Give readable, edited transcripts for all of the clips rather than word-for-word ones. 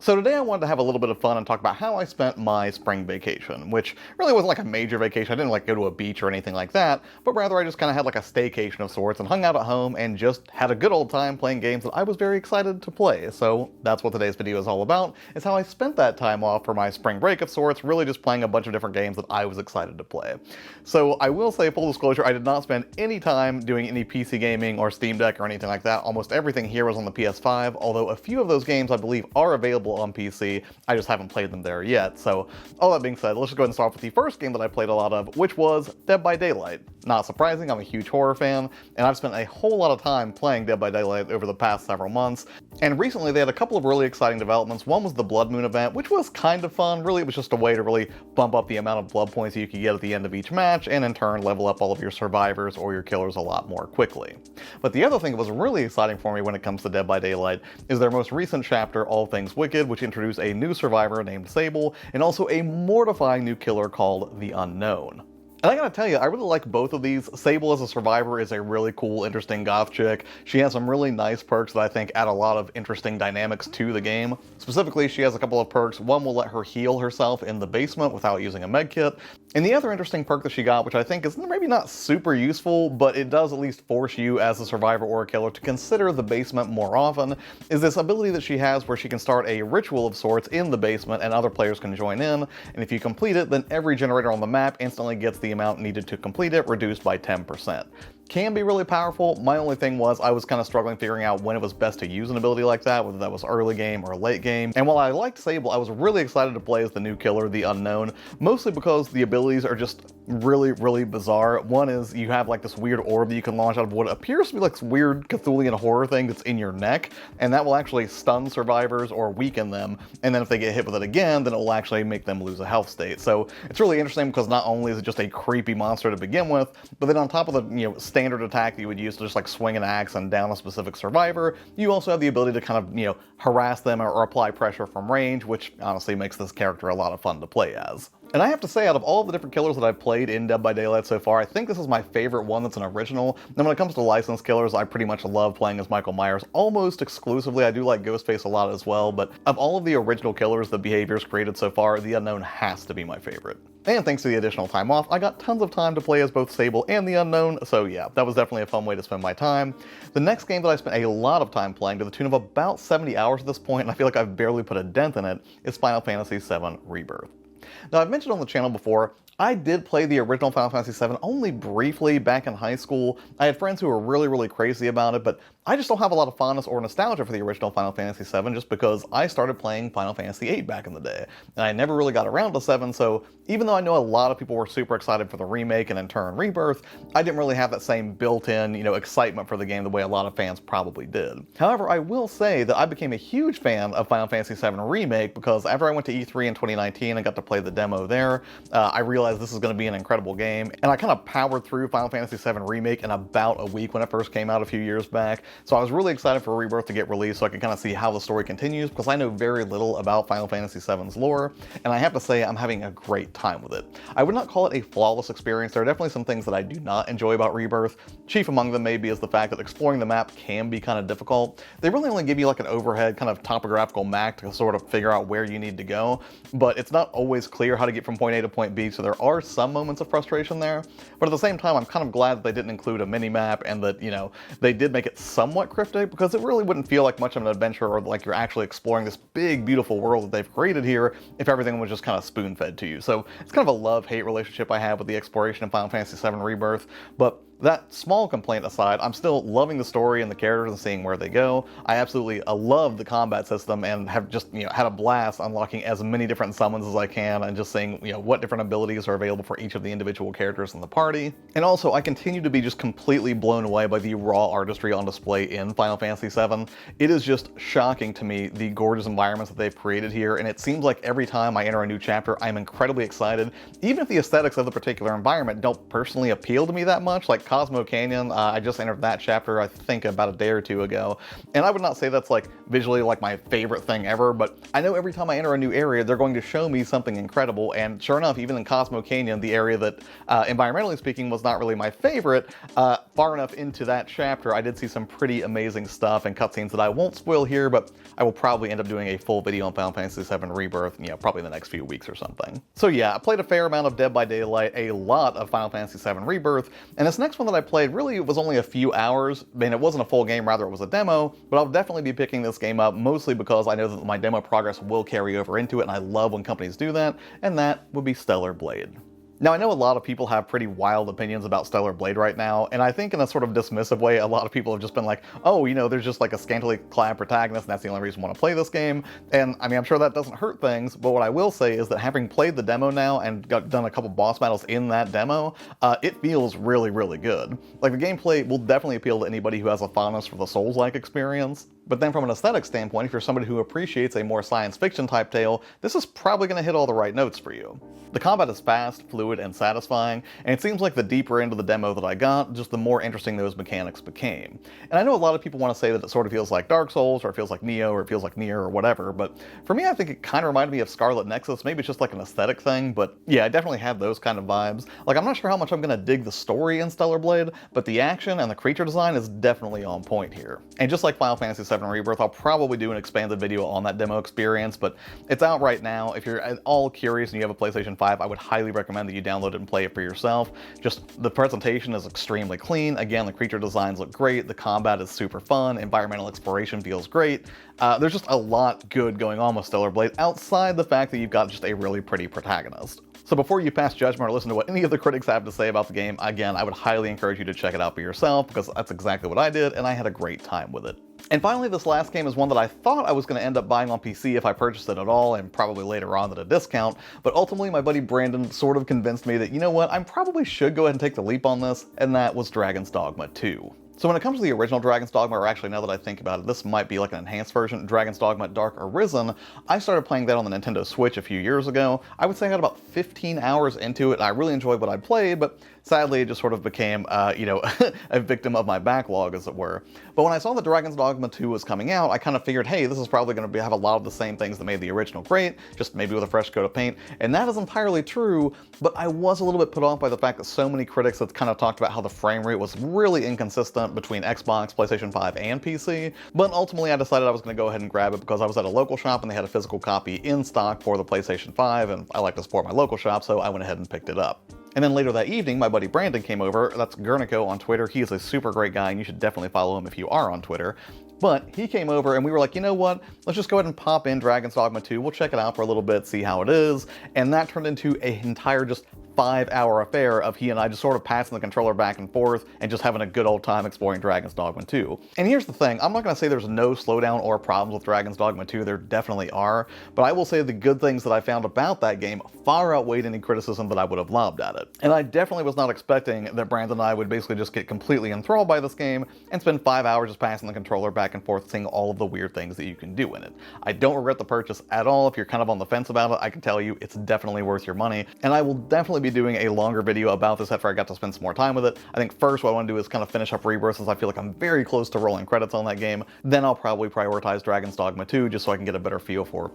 So today I wanted to have a little bit of fun and talk about how I spent my spring vacation, which really wasn't like a major vacation. I didn't like go to a beach or anything like that, but rather I just kind of had like a staycation of sorts and hung out at home and just had a good old time playing games that I was very excited to play. So that's what today's video is all about, is how I spent that time off for my spring break of sorts, really just playing a bunch of different games that I was excited to play. So I will say, full disclosure, I did not spend any time doing any PC gaming or Steam Deck or anything like that. Almost everything here was on the PS5, although a few of those games I believe are available on PC. I just haven't played them there yet. So all that being said, let's just go ahead and start off with the first game that I played a lot of, which was Dead by Daylight. Not surprising, I'm a huge horror fan, and I've spent a whole lot of time playing Dead by Daylight over the past several months. And recently they had a couple of really exciting developments. One was the Blood Moon event, which was kind of fun. Really, it was just a way to really bump up the amount of blood points you could get at the end of each match, and in turn level up all of your survivors or your killers a lot more quickly. But the other thing that was really exciting for me when it comes to Dead by Daylight is their most recent chapter, All Things Wicked, which introduced a new survivor named Sable, and also a mortifying new killer called the Unknown. And I gotta tell you, I really like both of these. Sable as a survivor is a really cool, interesting goth chick. She has some really nice perks that I think add a lot of interesting dynamics to the game. Specifically, she has a couple of perks. One will let her heal herself in the basement without using a medkit. And the other interesting perk that she got, which I think is maybe not super useful, but it does at least force you as a survivor or a killer to consider the basement more often, is this ability that she has where she can start a ritual of sorts in the basement and other players can join in. And if you complete it, then every generator on the map instantly gets the amount needed to complete it reduced by 10%. Can be really powerful. My only thing was I was kind of struggling figuring out when it was best to use an ability like that, whether that was early game or late game. And while I liked Sable, I was really excited to play as the new killer, the Unknown, mostly because the abilities are just really bizarre. One is you have like this weird orb that you can launch out of what appears to be like this weird Cthulhian horror thing that's in your neck, and that will actually stun survivors or weaken them, and then if they get hit with it again, then it will actually make them lose a health state. So it's really interesting because not only is it just a creepy monster to begin with, but then on top of the standard attack that you would use to just like swing an axe and down a specific survivor, you also have the ability to kind of harass them or apply pressure from range, which honestly makes this character a lot of fun to play as. And I have to say, out of all the different killers that I've played in Dead by Daylight so far, I think this is my favorite one that's an original. And when it comes to licensed killers, I pretty much love playing as Michael Myers almost exclusively. I do like Ghostface a lot as well, but of all of the original killers, the behaviors created so far, the Unknown has to be my favorite. And thanks to the additional time off, I got tons of time to play as both Sable and the Unknown, so yeah, that was definitely a fun way to spend my time. The next game that I spent a lot of time playing, to the tune of about 70 hours at this point, and I feel like I've barely put a dent in it, is Final Fantasy VII Rebirth. Now, I've mentioned on the channel before, I did play the original Final Fantasy VII only briefly back in high school. I had friends who were really crazy about it, but I just don't have a lot of fondness or nostalgia for the original Final Fantasy VII just because I started playing Final Fantasy VIII back in the day. And I never really got around to 7, so even though I know a lot of people were super excited for the remake and in turn Rebirth, I didn't really have that same built-in, excitement for the game the way a lot of fans probably did. However, I will say that I became a huge fan of Final Fantasy VII Remake because after I went to E3 in 2019 and got to play the demo there, I realized this is going to be an incredible game, and I kind of powered through Final Fantasy VII Remake in about a week when it first came out a few years back. So I was really excited for Rebirth to get released so I could kind of see how the story continues, because I know very little about Final Fantasy VII's lore, and I have to say I'm having a great time with it. I would not call it a flawless experience. There are definitely some things that I do not enjoy about Rebirth. Chief among them maybe is the fact that exploring the map can be kind of difficult. They really only give you like an overhead kind of topographical map to sort of figure out where you need to go, but it's not always clear how to get from point A to point B, so there are some moments of frustration there. But at the same time, I'm kind of glad that they didn't include a mini-map and that, they did make it somewhat cryptic, because it really wouldn't feel like much of an adventure or like you're actually exploring this big, beautiful world that they've created here if everything was just kind of spoon-fed to you. So it's kind of a love-hate relationship I have with the exploration of Final Fantasy VII Rebirth, but that small complaint aside, I'm still loving the story and the characters and seeing where they go. I absolutely love the combat system and have just had a blast unlocking as many different summons as I can and just seeing what different abilities are available for each of the individual characters in the party. And also, I continue to be just completely blown away by the raw artistry on display in Final Fantasy VII. It is just shocking to me the gorgeous environments that they've created here, and it seems like every time I enter a new chapter, I'm incredibly excited, even if the aesthetics of the particular environment don't personally appeal to me that much. Like Cosmo Canyon, I just entered that chapter, I think about a day or two ago, and I would not say that's like visually like my favorite thing ever, but I know every time I enter a new area, they're going to show me something incredible, and sure enough, even in Cosmo Canyon, the area that, environmentally speaking, was not really my favorite, far enough into that chapter, I did see some pretty amazing stuff and cutscenes that I won't spoil here, but I will probably end up doing a full video on Final Fantasy VII Rebirth, probably in the next few weeks or something. So yeah, I played a fair amount of Dead by Daylight, a lot of Final Fantasy VII Rebirth, and this next one that I played really was only a few hours. I mean, it wasn't a full game, rather it was a demo, but I'll definitely be picking this game up, mostly because I know that my demo progress will carry over into it, and I love when companies do that, and that would be Stellar Blade. Now, I know a lot of people have pretty wild opinions about Stellar Blade right now, and I think in a sort of dismissive way, a lot of people have just been like, oh, there's just like a scantily clad protagonist, and that's the only reason I want to play this game. And I mean, I'm sure that doesn't hurt things, but what I will say is that having played the demo now and done a couple boss battles in that demo, it feels really, really good. Like, the gameplay will definitely appeal to anybody who has a fondness for the Souls-like experience. But then from an aesthetic standpoint, if you're somebody who appreciates a more science fiction type tale, this is probably going to hit all the right notes for you. The combat is fast, fluid, and satisfying, and it seems like the deeper into the demo that I got, just the more interesting those mechanics became. And I know a lot of people want to say that it sort of feels like Dark Souls, or it feels like Neo, or it feels like Nier, or whatever, but for me I think it kind of reminded me of Scarlet Nexus. Maybe it's just like an aesthetic thing, but yeah, I definitely had those kind of vibes. Like, I'm not sure how much I'm going to dig the story in Stellar Blade, but the action and the creature design is definitely on point here. And just like Final Fantasy VII Rebirth, I'll probably do an expanded video on that demo experience, but it's out right now. If you're at all curious and you have a PlayStation 5, I would highly recommend that you download it and play it for yourself. Just the presentation is extremely clean. Again, the creature designs look great. The combat is super fun. Environmental exploration feels great. There's just a lot good going on with Stellar Blade outside the fact that you've got just a really pretty protagonist. So before you pass judgment or listen to what any of the critics have to say about the game, again, I would highly encourage you to check it out for yourself, because that's exactly what I did, and I had a great time with it. And finally, this last game is one that I thought I was going to end up buying on PC if I purchased it at all, and probably later on at a discount, but ultimately my buddy Brandon sort of convinced me that, you know what, I probably should go ahead and take the leap on this, and that was Dragon's Dogma 2. So when it comes to the original Dragon's Dogma, or actually now that I think about it, this might be like an enhanced version, Dragon's Dogma Dark Arisen, I started playing that on the Nintendo Switch a few years ago. I would say I got about 15 hours into it, and I really enjoyed what I played, but sadly it just sort of became, a victim of my backlog, as it were. But when I saw that Dragon's Dogma 2 was coming out, I kind of figured, hey, this is probably going to have a lot of the same things that made the original great, just maybe with a fresh coat of paint, and that is entirely true, but I was a little bit put off by the fact that so many critics had kind of talked about how the frame rate was really inconsistent between Xbox, PlayStation 5, and PC, but ultimately I decided I was going to go ahead and grab it because I was at a local shop and they had a physical copy in stock for the PlayStation 5, and I like to support my local shop, so I went ahead and picked it up. And then later that evening, my buddy Brandon came over. That's Gurnico on Twitter. He is a super great guy, and you should definitely follow him if you are on Twitter. But he came over, and we were like, you know what? Let's just go ahead and pop in Dragon's Dogma 2. We'll check it out for a little bit, see how it is. And that turned into an entire just 5-hour affair of he and I just sort of passing the controller back and forth and just having a good old time exploring Dragon's Dogma 2. And here's the thing, I'm not going to say there's no slowdown or problems with Dragon's Dogma 2, there definitely are, but I will say the good things that I found about that game far outweighed any criticism that I would have lobbed at it. And I definitely was not expecting that Brandon and I would basically just get completely enthralled by this game and spend 5 hours just passing the controller back and forth seeing all of the weird things that you can do in it. I don't regret the purchase at all. If you're kind of on the fence about it, I can tell you it's definitely worth your money, and I will definitely be doing a longer video about this after I got to spend some more time with it. I think first what I want to do is kind of finish up Rebirth, since I feel like I'm very close to rolling credits on that game. Then I'll probably prioritize Dragon's Dogma 2 just so I can get a better feel for,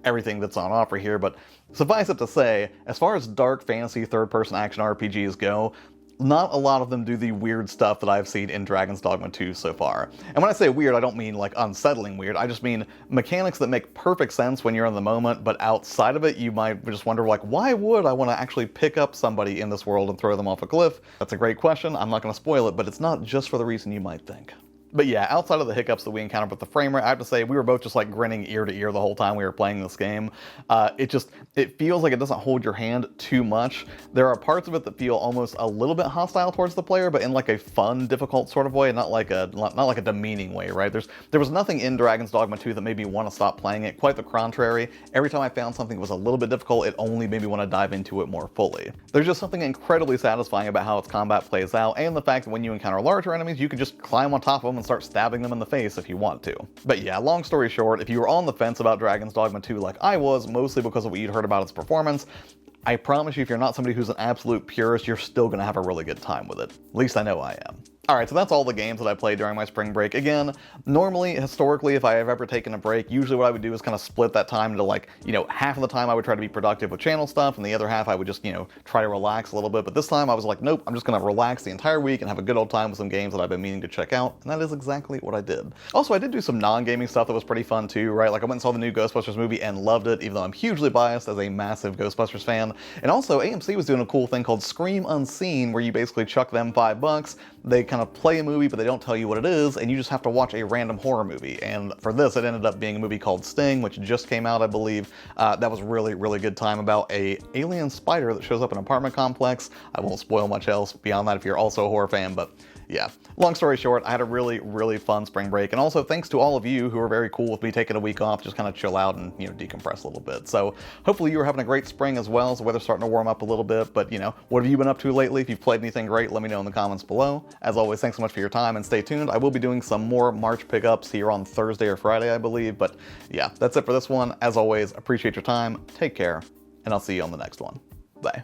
everything that's on offer here. But suffice it to say, as far as dark fantasy third-person action RPGs go, not a lot of them do the weird stuff that I've seen in Dragon's Dogma 2 so far. And when I say weird, I don't mean like unsettling weird, I just mean mechanics that make perfect sense when you're in the moment, but outside of it, you might just wonder, like, why would I want to actually pick up somebody in this world and throw them off a cliff? That's a great question, I'm not going to spoil it, but it's not just for the reason you might think. But yeah, outside of the hiccups that we encountered with the frame rate, I have to say we were both just like grinning ear to ear the whole time we were playing this game. It feels like it doesn't hold your hand too much. There are parts of it that feel almost a little bit hostile towards the player, but in like a fun, difficult sort of way, not like a demeaning way, right? There was nothing in Dragon's Dogma 2 that made me want to stop playing it. Quite the contrary. Every time I found something that was a little bit difficult, it only made me want to dive into it more fully. There's just something incredibly satisfying about how its combat plays out, and the fact that when you encounter larger enemies, you can just climb on top of them and start stabbing them in the face if you want to. But yeah, long story short, if you were on the fence about Dragon's Dogma 2 like I was, mostly because of what you'd heard about its performance, I promise you, if you're not somebody who's an absolute purist, you're still going to have a really good time with it. At least I know I am. Alright, so that's all the games that I played during my spring break. Again, normally, historically, if I have ever taken a break, usually what I would do is kind of split that time into like, half of the time I would try to be productive with channel stuff, and the other half I would just, try to relax a little bit. But this time I was like, nope, I'm just going to relax the entire week and have a good old time with some games that I've been meaning to check out, and that is exactly what I did. Also, I did do some non-gaming stuff that was pretty fun too, right? Like I went and saw the new Ghostbusters movie and loved it, even though I'm hugely biased as a massive Ghostbusters fan. And also, AMC was doing a cool thing called Scream Unseen, where you basically chuck them $5, they kind of play a movie, but they don't tell you what it is, and you just have to watch a random horror movie. And for this, it ended up being a movie called Sting, which just came out, I believe. That was really, really good time about a alien spider that shows up in an apartment complex. I won't spoil much else beyond that if you're also a horror fan, but yeah. Long story short, I had a really, really fun spring break, and also thanks to all of you who were very cool with me taking a week off, just kind of chill out and, decompress a little bit. So hopefully you were having a great spring as well. The weather's starting to warm up a little bit, but what have you been up to lately? If you've played anything great, let me know in the comments below. As always, thanks so much for your time, and stay tuned. I will be doing some more March pickups here on Thursday or Friday, I believe, but yeah, that's it for this one. As always, appreciate your time, take care, and I'll see you on the next one. Bye.